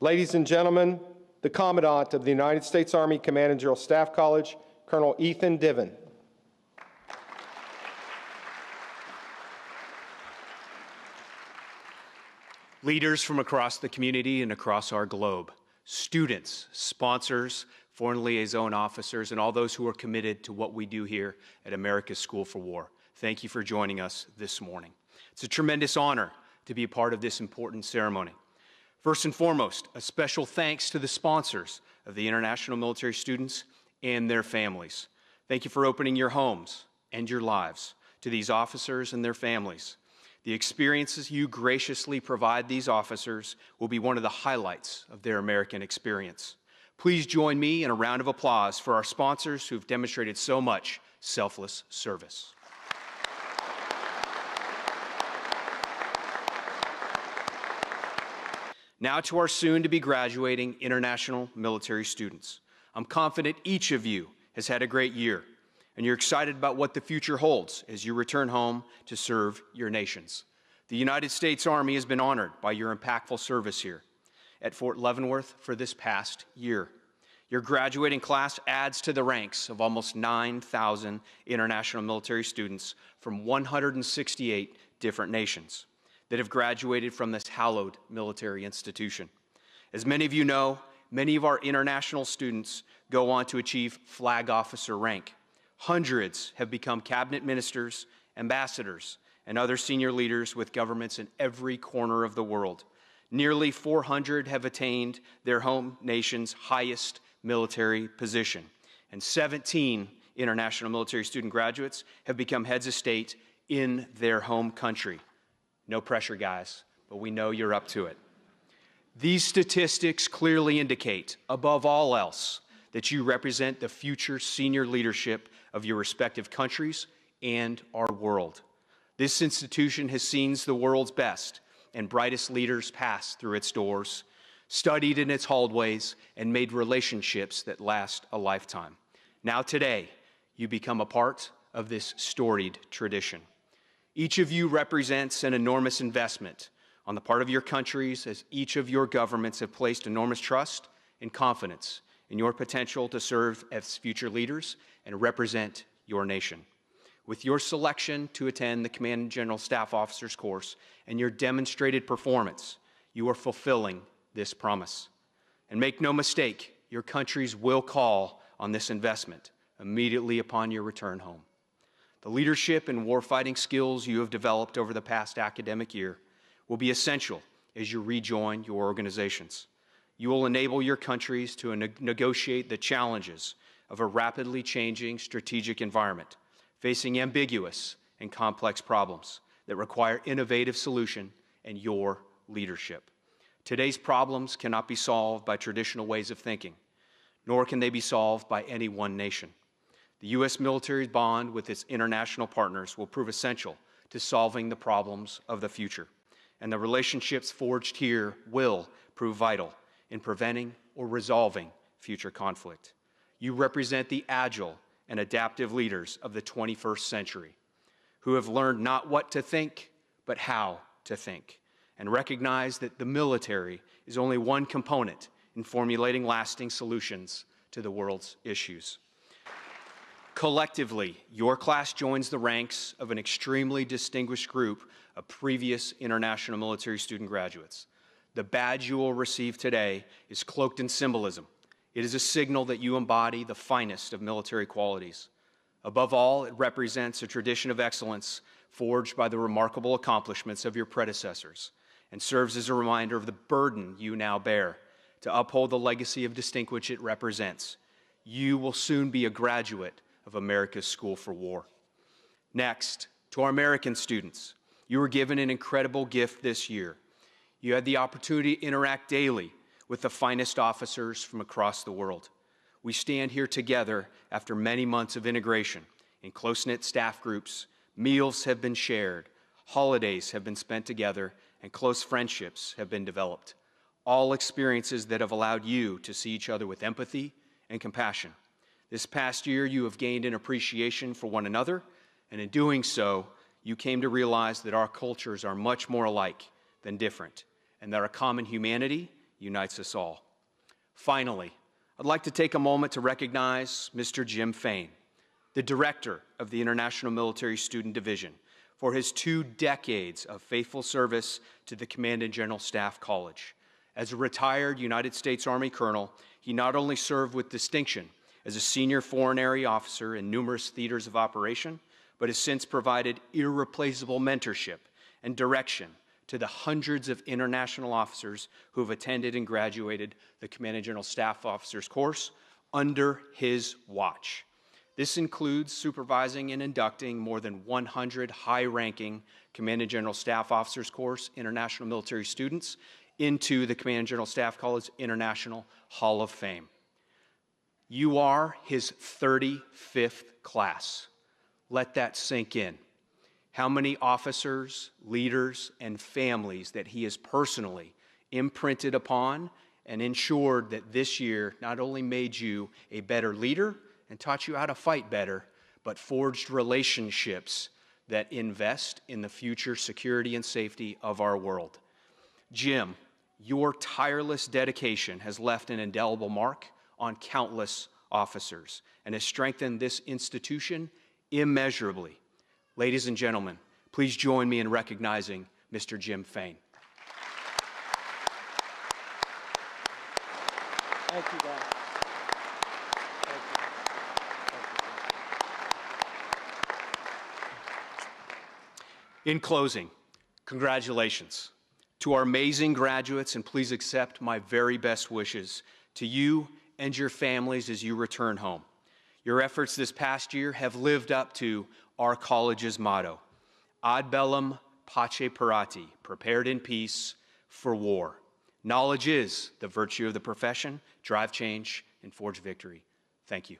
Ladies and gentlemen, the Commandant of the United States Army Command and General Staff College, Colonel Ethan Diven. Leaders from across the community and across our globe, students, sponsors, foreign liaison officers, and all those who are committed to what we do here at America's School for War. Thank you for joining us this morning. It's a tremendous honor to be a part of this important ceremony. First and foremost, a special thanks to the sponsors of the International Military Students and their families. Thank you for opening your homes and your lives to these officers and their families. The experiences you graciously provide these officers will be one of the highlights of their American experience. Please join me in a round of applause for our sponsors who've demonstrated so much selfless service. Now to our soon-to-be graduating international military students. I'm confident each of you has had a great year, and you're excited about what the future holds as you return home to serve your nations. The United States Army has been honored by your impactful service here at Fort Leavenworth for this past year. Your graduating class adds to the ranks of almost 9,000 international military students from 168 different nations that have graduated from this hallowed military institution. As many of you know, many of our international students go on to achieve flag officer rank. Hundreds have become cabinet ministers, ambassadors, and other senior leaders with governments in every corner of the world. Nearly 400 have attained their home nation's highest military position, and 17 international military student graduates have become heads of state in their home country. No pressure, guys, but we know you're up to it. These statistics clearly indicate, above all else, that you represent the future senior leadership of your respective countries and our world. This institution has seen the world's best and brightest leaders pass through its doors, studied in its hallways, and made relationships that last a lifetime. Now today, you become a part of this storied tradition. Each of you represents an enormous investment on the part of your countries, as each of your governments have placed enormous trust and confidence in your potential to serve as future leaders and represent your nation. With your selection to attend the Command and General Staff Officers course and your demonstrated performance, you are fulfilling this promise. And make no mistake, your countries will call on this investment immediately upon your return home. The leadership and warfighting skills you have developed over the past academic year will be essential as you rejoin your organizations. You will enable your countries to negotiate the challenges of a rapidly changing strategic environment, facing ambiguous and complex problems that require innovative solution and your leadership. Today's problems cannot be solved by traditional ways of thinking, nor can they be solved by any one nation. The U.S. military's bond with its international partners will prove essential to solving the problems of the future, and the relationships forged here will prove vital in preventing or resolving future conflict. You represent the agile and adaptive leaders of the 21st century who have learned not what to think, but how to think, and recognize that the military is only one component in formulating lasting solutions to the world's issues. Collectively, your class joins the ranks of an extremely distinguished group of previous international military student graduates. The badge you will receive today is cloaked in symbolism. It is a signal that you embody the finest of military qualities. Above all, it represents a tradition of excellence forged by the remarkable accomplishments of your predecessors and serves as a reminder of the burden you now bear to uphold the legacy of distinction it represents. You will soon be a graduate of America's School for War. Next, to our American students, you were given an incredible gift this year. You had the opportunity to interact daily with the finest officers from across the world. We stand here together after many months of integration in close-knit staff groups. Meals have been shared, holidays have been spent together, and close friendships have been developed. All experiences that have allowed you to see each other with empathy and compassion. This past year, you have gained an appreciation for one another, and in doing so, you came to realize that our cultures are much more alike than different, and that our common humanity unites us all. Finally, I'd like to take a moment to recognize Mr. Jim Fain, the director of the International Military Student Division, for his 2 decades of faithful service to the Command and General Staff College. As a retired United States Army colonel, he not only served with distinction as a senior foreign area officer in numerous theaters of operation, but has since provided irreplaceable mentorship and direction to the hundreds of international officers who have attended and graduated the Command and General Staff Officers course under his watch. This includes supervising and inducting more than 100 high-ranking Command and General Staff Officers course international military students into the Command and General Staff College International Hall of Fame. You are his 35th class. Let that sink in. How many officers, leaders, and families that he has personally imprinted upon and ensured that this year not only made you a better leader and taught you how to fight better, but forged relationships that invest in the future security and safety of our world. Jim, your tireless dedication has left an indelible mark on countless officers and has strengthened this institution immeasurably. Ladies and gentlemen, please join me in recognizing Mr. Jim Fain. Thank you, guys. Thank you. In closing, congratulations to our amazing graduates, and please accept my very best wishes to you and your families as you return home. Your efforts this past year have lived up to our college's motto, Ad Bellum Pace Parati, prepared in peace for war. Knowledge is the virtue of the profession. Drive change and forge victory. Thank you.